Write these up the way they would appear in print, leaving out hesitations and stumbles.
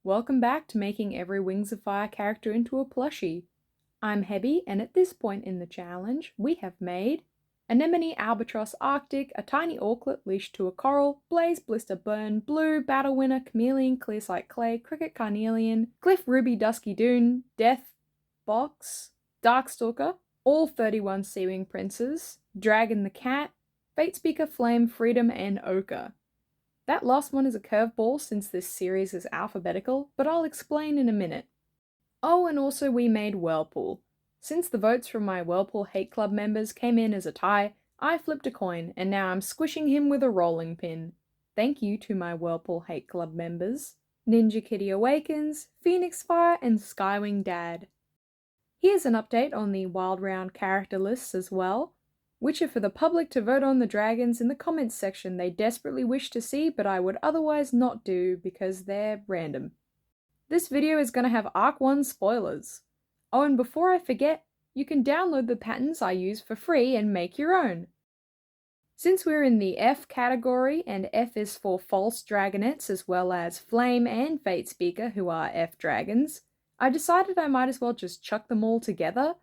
welcome back to making every Wings of Fire character into a plushie. I'm Hebby, and at this point in the challenge, we have made Anemone, Albatross, Arctic, a tiny auklet leashed to a coral, Blaze, Blister, Burn, Blue, Battle Winner, Chameleon, Clearsight Clay, Cricket, Carnelian, Cliff, Ruby, Dusky Dune, Death, Box, Darkstalker, all 31 Seawing Princes, Dragon the Cat, Fatespeaker, Flame, Freedom, and Ochre. That last one is a curveball since this series is alphabetical, but I'll explain in a minute. Oh, and also we made Whirlpool. Since the votes from my Whirlpool Hate Club members came in as a tie, I flipped a coin, and now I'm squishing him with a rolling pin. Thank you to my Whirlpool Hate Club members, Ninja Kitty Awakens, Phoenix Fire, and Skywing Dad. Here's an update on the Wild Round character lists as well, which are for the public to vote on the dragons in the comments section they desperately wish to see but I would otherwise not do because they're random. This video is going to have Arc 1 spoilers. Oh, and before I forget, you can download the patterns I use for free and make your own. Since we're in the F category, and F is for false dragonets as well as Flame and Fatespeaker, who are F dragons, I decided I might as well just chuck them all together.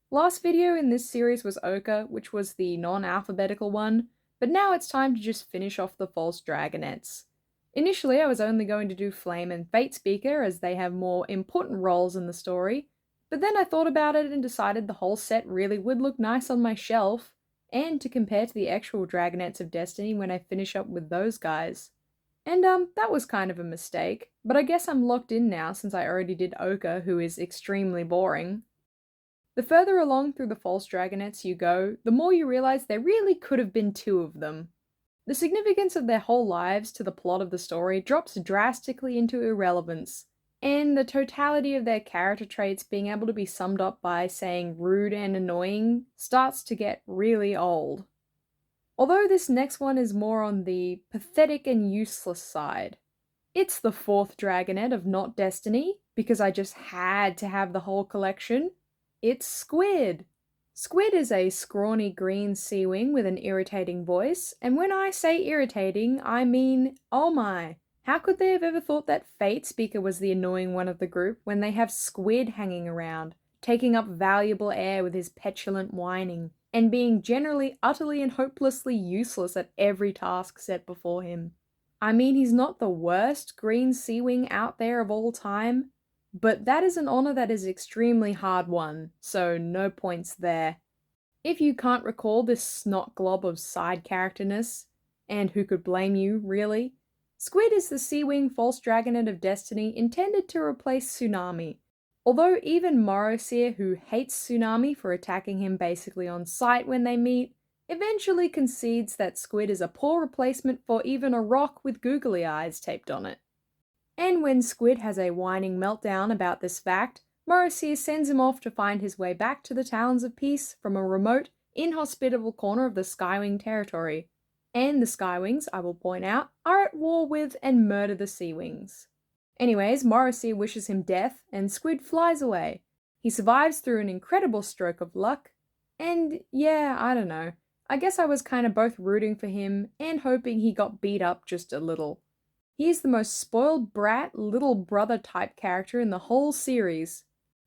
Last video in this series was Ochre, which was the non-alphabetical one, but now it's time to just finish off the false dragonets. Initially I was only going to do Flame and Fatespeaker as they have more important roles in the story, but then I thought about it and decided the whole set really would look nice on my shelf, and to compare to the actual Dragonets of Destiny when I finish up with those guys. And that was kind of a mistake, but I guess I'm locked in now since I already did Ochre, who is extremely boring. The further along through the false dragonets you go, the more you realize there really could have been two of them. The significance of their whole lives to the plot of the story drops drastically into irrelevance, and the totality of their character traits being able to be summed up by saying rude and annoying starts to get really old. Although this next one is more on the pathetic and useless side. It's the fourth dragonet of Not Destiny, because I just had to have the whole collection. It's Squid! Squid is a scrawny green seawing with an irritating voice, and when I say irritating, I mean, oh my, how could they have ever thought that Fatespeaker was the annoying one of the group when they have Squid hanging around, taking up valuable air with his petulant whining, and being generally utterly and hopelessly useless at every task set before him. I mean, he's not the worst green seawing out there of all time, but that is an honor that is extremely hard won, so no points there. If you can't recall this snot glob of side characterness, and who could blame you, really? Squid is the seawing false dragonet of Destiny intended to replace Tsunami. Although even Morrowseer, who hates Tsunami for attacking him basically on sight when they meet, eventually concedes that Squid is a poor replacement for even a rock with googly eyes taped on it. And when Squid has a whining meltdown about this fact, Morrowseer sends him off to find his way back to the Talons of Peace from a remote, inhospitable corner of the Skywing territory. And the Skywings, I will point out, are at war with and murder the Seawings. Anyways, Morrowseer wishes him death, and Squid flies away. He survives through an incredible stroke of luck, and yeah, I don't know. I guess I was kind of both rooting for him and hoping he got beat up just a little. He is the most spoiled brat, little brother type character in the whole series.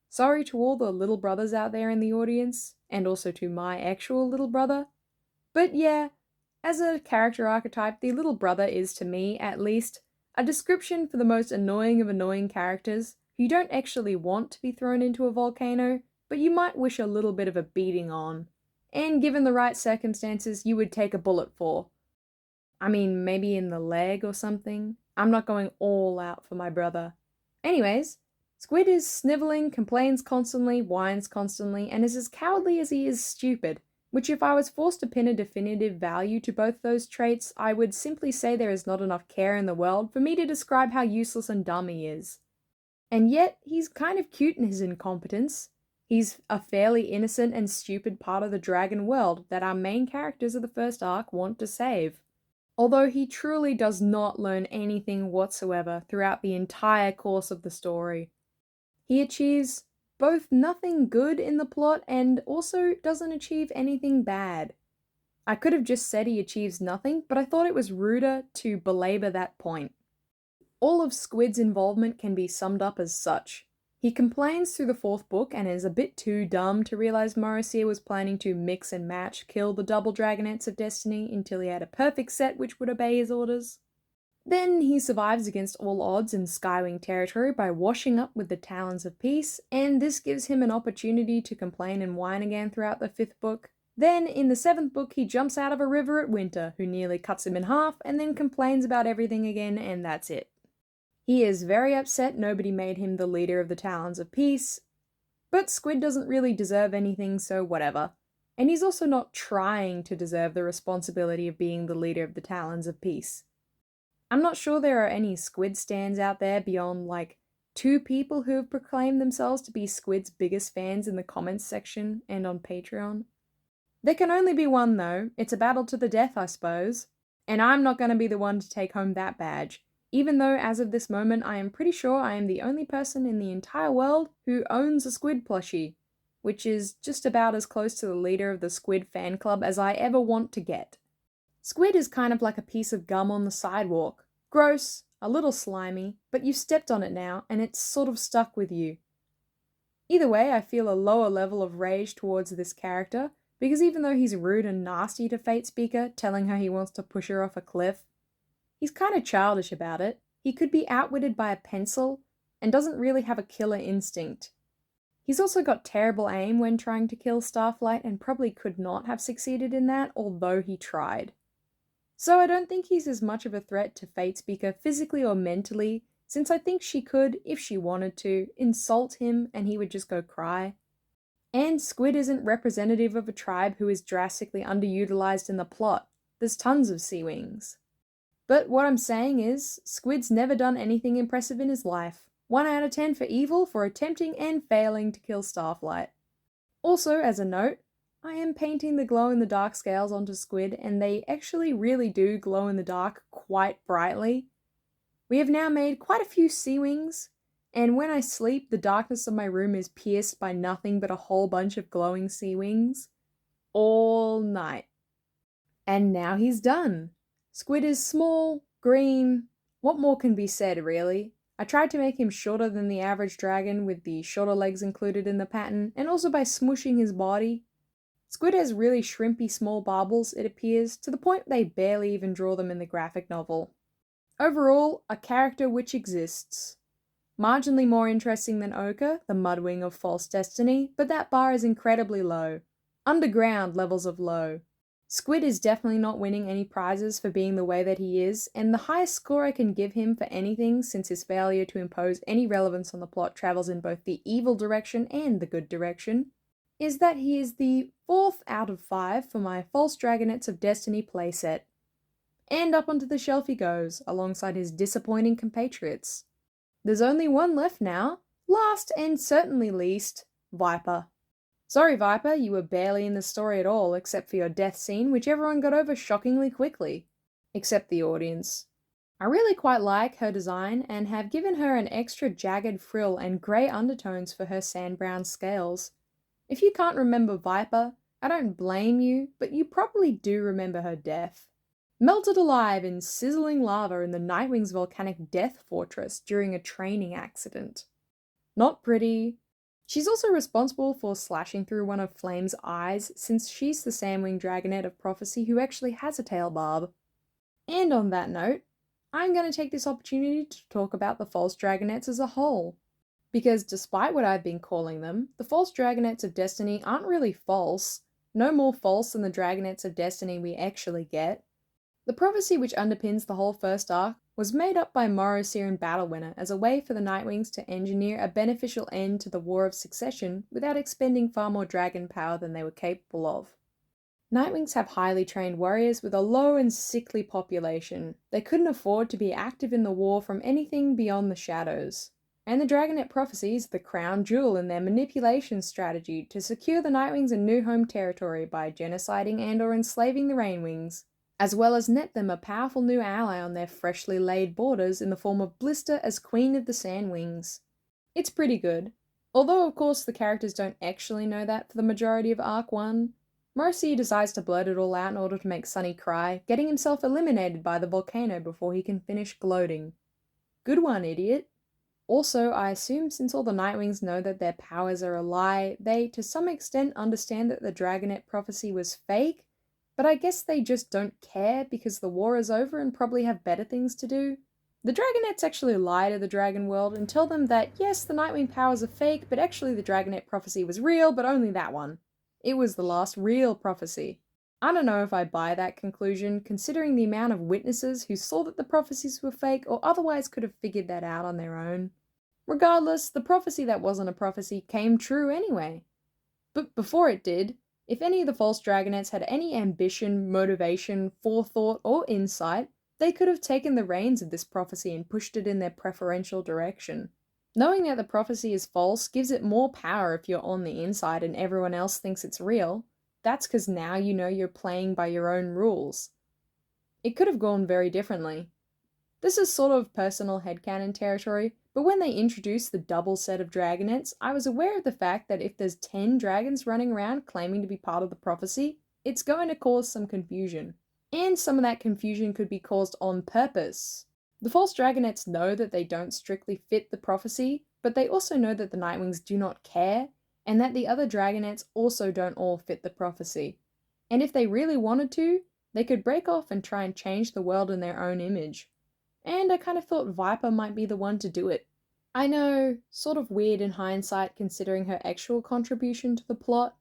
Sorry to all the little brothers out there in the audience, and also to my actual little brother. But yeah, as a character archetype, the little brother is, to me at least, a description for the most annoying of annoying characters who you don't actually want to be thrown into a volcano, but you might wish a little bit of a beating on. And given the right circumstances, you would take a bullet for. I mean, maybe in the leg or something. I'm not going all out for my brother. Anyways, Squid is sniveling, complains constantly, whines constantly, and is as cowardly as he is stupid, which if I was forced to pin a definitive value to both those traits, I would simply say there is not enough care in the world for me to describe how useless and dumb he is. And yet, he's kind of cute in his incompetence. He's a fairly innocent and stupid part of the dragon world that our main characters of the first arc want to save. Although he truly does not learn anything whatsoever throughout the entire course of the story. He achieves both nothing good in the plot and also doesn't achieve anything bad. I could have just said he achieves nothing, but I thought it was ruder to belabor that point. All of Squid's involvement can be summed up as such. He complains through the fourth book and is a bit too dumb to realize Morrissey was planning to mix and match kill the double dragonets of destiny until he had a perfect set which would obey his orders. Then he survives against all odds in Skywing territory by washing up with the Talons of Peace, and this gives him an opportunity to complain and whine again throughout the fifth book. Then, in the seventh book, he jumps out of a river at Winter, who nearly cuts him in half, and then complains about everything again, and that's it. He is very upset nobody made him the leader of the Talons of Peace, but Squid doesn't really deserve anything, so whatever. And he's also not trying to deserve the responsibility of being the leader of the Talons of Peace. I'm not sure there are any Squid stans out there beyond, like, 2 people who have proclaimed themselves to be Squid's biggest fans in the comments section and on Patreon. There can only be one, though. It's a battle to the death, I suppose. And I'm not going to be the one to take home that badge, even though as of this moment I am pretty sure I am the only person in the entire world who owns a Squid plushie, which is just about as close to the leader of the Squid fan club as I ever want to get. Squid is kind of like a piece of gum on the sidewalk. Gross, a little slimy, but you've stepped on it now, and it's sort of stuck with you. Either way, I feel a lower level of rage towards this character, because even though he's rude and nasty to Fate Speaker, telling her he wants to push her off a cliff, he's kind of childish about it. He could be outwitted by a pencil, and doesn't really have a killer instinct. He's also got terrible aim when trying to kill Starflight, and probably could not have succeeded in that, although he tried. So I don't think he's as much of a threat to Fate Speaker physically or mentally, since I think she could, if she wanted to, insult him and he would just go cry. And Squid isn't representative of a tribe who is drastically underutilized in the plot. There's tons of seawings. But what I'm saying is, Squid's never done anything impressive in his life. 1 out of 10 for evil for attempting and failing to kill Starflight. Also, as a note, I am painting the glow-in-the-dark scales onto Squid, and they actually really do glow in the dark quite brightly. We have now made quite a few seawings, and when I sleep, the darkness of my room is pierced by nothing but a whole bunch of glowing seawings. All night. And now he's done. Squid is small, green. What more can be said, really? I tried to make him shorter than the average dragon with the shorter legs included in the pattern, and also by smooshing his body. Squid has really shrimpy small barbels, it appears, to the point they barely even draw them in the graphic novel. Overall, a character which exists. Marginally more interesting than Ochre, the mudwing of false destiny, but that bar is incredibly low. Underground levels of low. Squid is definitely not winning any prizes for being the way that he is, and the highest score I can give him for anything since his failure to impose any relevance on the plot travels in both the evil direction and the good direction, is that he is the 4th out of 5 for my False Dragonets of Destiny playset. And up onto the shelf he goes, alongside his disappointing compatriots. There's only one left now. Last and certainly least, Viper. Sorry Viper, you were barely in the story at all, except for your death scene, which everyone got over shockingly quickly. Except the audience. I really quite like her design, and have given her an extra jagged frill and grey undertones for her sand brown scales. If you can't remember Viper, I don't blame you, but you probably do remember her death. Melted alive in sizzling lava in the Nightwing's volcanic death fortress during a training accident. Not pretty. She's also responsible for slashing through one of Flame's eyes, since she's the sandwing dragonet of prophecy who actually has a tail barb. And on that note, I'm going to take this opportunity to talk about the false dragonets as a whole. Because despite what I've been calling them, the false dragonets of destiny aren't really false, no more false than the dragonets of destiny we actually get. The prophecy which underpins the whole first arc was made up by Morrissey and Battlewinner as a way for the Nightwings to engineer a beneficial end to the War of Succession without expending far more dragon power than they were capable of. Nightwings have highly trained warriors with a low and sickly population. They couldn't afford to be active in the war from anything beyond the shadows. And the Dragonet prophecy is the crown jewel in their manipulation strategy to secure the Nightwings a new home territory by genociding and or enslaving the Rainwings, as well as net them a powerful new ally on their freshly laid borders in the form of Blister as Queen of the Sandwings. It's pretty good, although of course the characters don't actually know that for the majority of Arc 1. Morrissey decides to blurt it all out in order to make Sunny cry, getting himself eliminated by the volcano before he can finish gloating. Good one, idiot. Also, I assume since all the Nightwings know that their powers are a lie, they to some extent understand that the Dragonet prophecy was fake, but I guess they just don't care because the war is over and probably have better things to do. The Dragonets actually lie to the Dragon World and tell them that yes, the Nightwing powers are fake, but actually the Dragonet prophecy was real, but only that one. It was the last real prophecy. I don't know if I buy that conclusion, considering the amount of witnesses who saw that the prophecies were fake or otherwise could have figured that out on their own. Regardless, the prophecy that wasn't a prophecy came true anyway. But before it did, if any of the false Dragonets had any ambition, motivation, forethought, or insight, they could have taken the reins of this prophecy and pushed it in their preferential direction. Knowing that the prophecy is false gives it more power if you're on the inside and everyone else thinks it's real. That's because now you know you're playing by your own rules. It could have gone very differently. This is sort of personal headcanon territory, but when they introduced the double set of Dragonets, I was aware of the fact that if there's 10 dragons running around claiming to be part of the prophecy, it's going to cause some confusion. And some of that confusion could be caused on purpose. The false Dragonets know that they don't strictly fit the prophecy, but they also know that the Nightwings do not care, and that the other Dragonets also don't all fit the prophecy. And if they really wanted to, they could break off and try and change the world in their own image. And I kind of thought Viper might be the one to do it. I know, sort of weird in hindsight considering her actual contribution to the plot.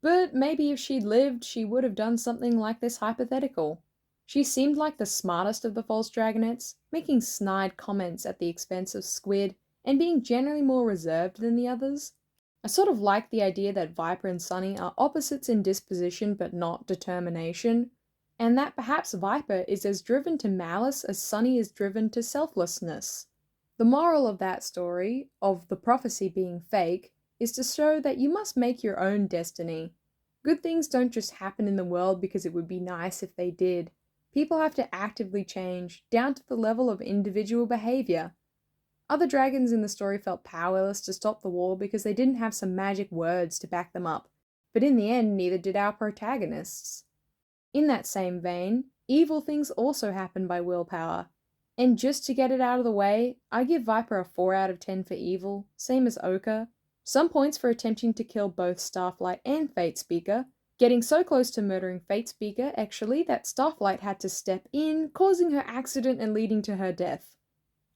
But maybe if she'd lived, she would have done something like this hypothetical. She seemed like the smartest of the false Dragonets, making snide comments at the expense of Squid, and being generally more reserved than the others. I sort of like the idea that Viper and Sunny are opposites in disposition but not determination, and that perhaps Viper is as driven to malice as Sunny is driven to selflessness. The moral of that story, of the prophecy being fake, is to show that you must make your own destiny. Good things don't just happen in the world because it would be nice if they did. People have to actively change, down to the level of individual behavior. Other dragons in the story felt powerless to stop the war because they didn't have some magic words to back them up, but in the end neither did our protagonists. In that same vein, evil things also happen by willpower, and just to get it out of the way, I give Viper a 4 out of 10 for evil, same as Ochre. Some points for attempting to kill both Starflight and Fatespeaker, getting so close to murdering Fatespeaker actually that Starflight had to step in, causing her accident and leading to her death.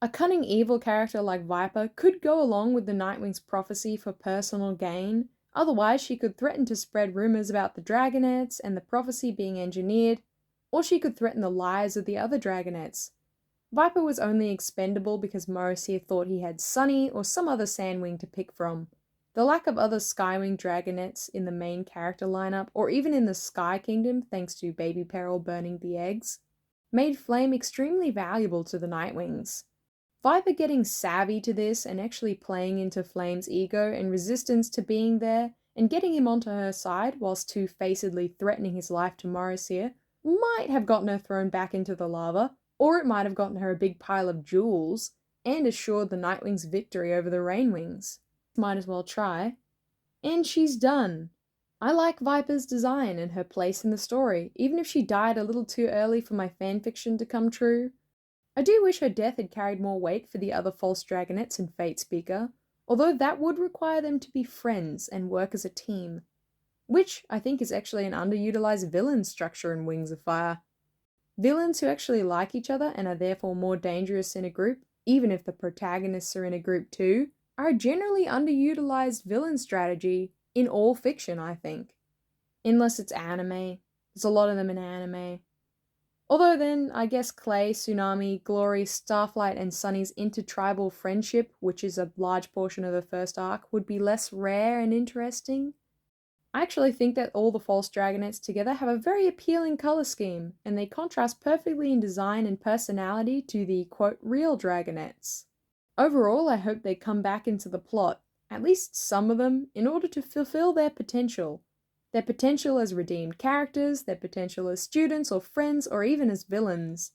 A cunning evil character like Viper could go along with the Nightwing's prophecy for personal gain, otherwise she could threaten to spread rumors about the Dragonets and the prophecy being engineered, or she could threaten the lives of the other Dragonets. Viper was only expendable because Morrissey thought he had Sunny or some other sandwing to pick from. The lack of other skywing Dragonets in the main character lineup, or even in the Sky Kingdom thanks to Baby Peril burning the eggs, made Flame extremely valuable to the Nightwings. Viper getting savvy to this and actually playing into Flame's ego and resistance to being there and getting him onto her side whilst two-facedly threatening his life to Morrissey might have gotten her thrown back into the lava, or it might have gotten her a big pile of jewels and assured the Nightwings' victory over the Rainwings. Might as well try. And she's done. I like Viper's design and her place in the story, even if she died a little too early for my fanfiction to come true. I do wish her death had carried more weight for the other false Dragonets and Fatespeaker, although that would require them to be friends and work as a team, which I think is actually an underutilized villain structure in Wings of Fire. Villains who actually like each other and are therefore more dangerous in a group, even if the protagonists are in a group too, are a generally underutilized villain strategy in all fiction, I think. Unless it's anime. There's a lot of them in anime. Although then, I guess Clay, Tsunami, Glory, Starflight, and Sunny's intertribal friendship, which is a large portion of the first arc, would be less rare and interesting. I actually think that all the false Dragonets together have a very appealing colour scheme, and they contrast perfectly in design and personality to the, quote, real Dragonets. Overall, I hope they come back into the plot, at least some of them, in order to fulfill their potential as redeemed characters, their potential as students or friends, or even as villains.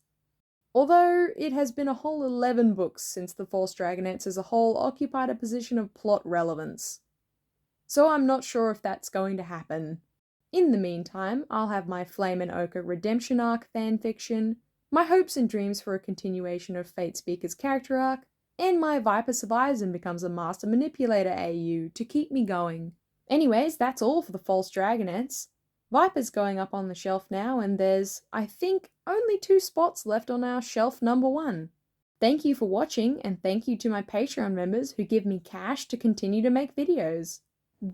Although it has been a whole 11 books since the false Dragonets as a whole occupied a position of plot relevance. So I'm not sure if that's going to happen. In the meantime, I'll have my Flame and Ochre redemption arc fanfiction, my hopes and dreams for a continuation of Fate Speaker's character arc, and my Viper survives and becomes a master manipulator AU to keep me going. Anyways, that's all for the false dragonets. Viper's going up on the shelf now, and there's, I think, only 2 spots left on our shelf number 1. Thank you for watching, and thank you to my Patreon members who give me cash to continue to make videos.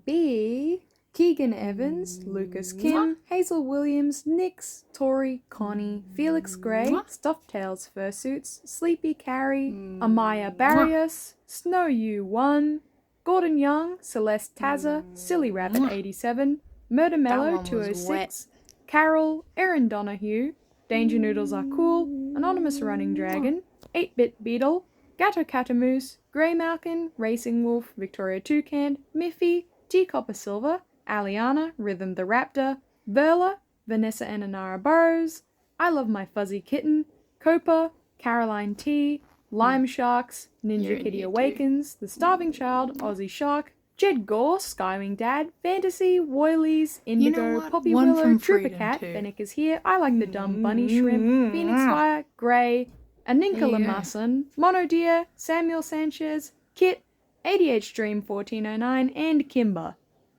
B. Keegan Evans, Lucas Kim, Hazel Williams, Nix, Tori, Connie, Felix Gray, Stuffed Tails Fursuits, Sleepy Carrie, Amaya Barrios, Snow U1, Gordon Young, Celeste Tazza, Silly Rabbit 87, Murder Mellow 206, Carol, Erin Donahue, Danger Noodles Are Cool, Anonymous Running Dragon, 8-Bit Beetle, Gato Catamoose, Grey Malkin, Racing Wolf, Victoria Toucan, Miffy, Teacopper Silver, Aliana, Rhythm the Raptor, Verla, Vanessa and Anara Burrows, I Love My Fuzzy Kitten, Copa, Caroline T, Lime Sharks, Ninja Kitty Awakens, The Starving Child, Aussie Shark, Jed Gore, Skywing Dad, Fantasy, Woilies, Indigo, Poppy Willow, Trooper Cat, Fennec is here, I Like the Dumb Bunny Shrimp, Phoenix Fire, Grey, Aninka Lamasan, Mono Deer, Samuel Sanchez, Kit, ADH Dream 1409, and Kimber.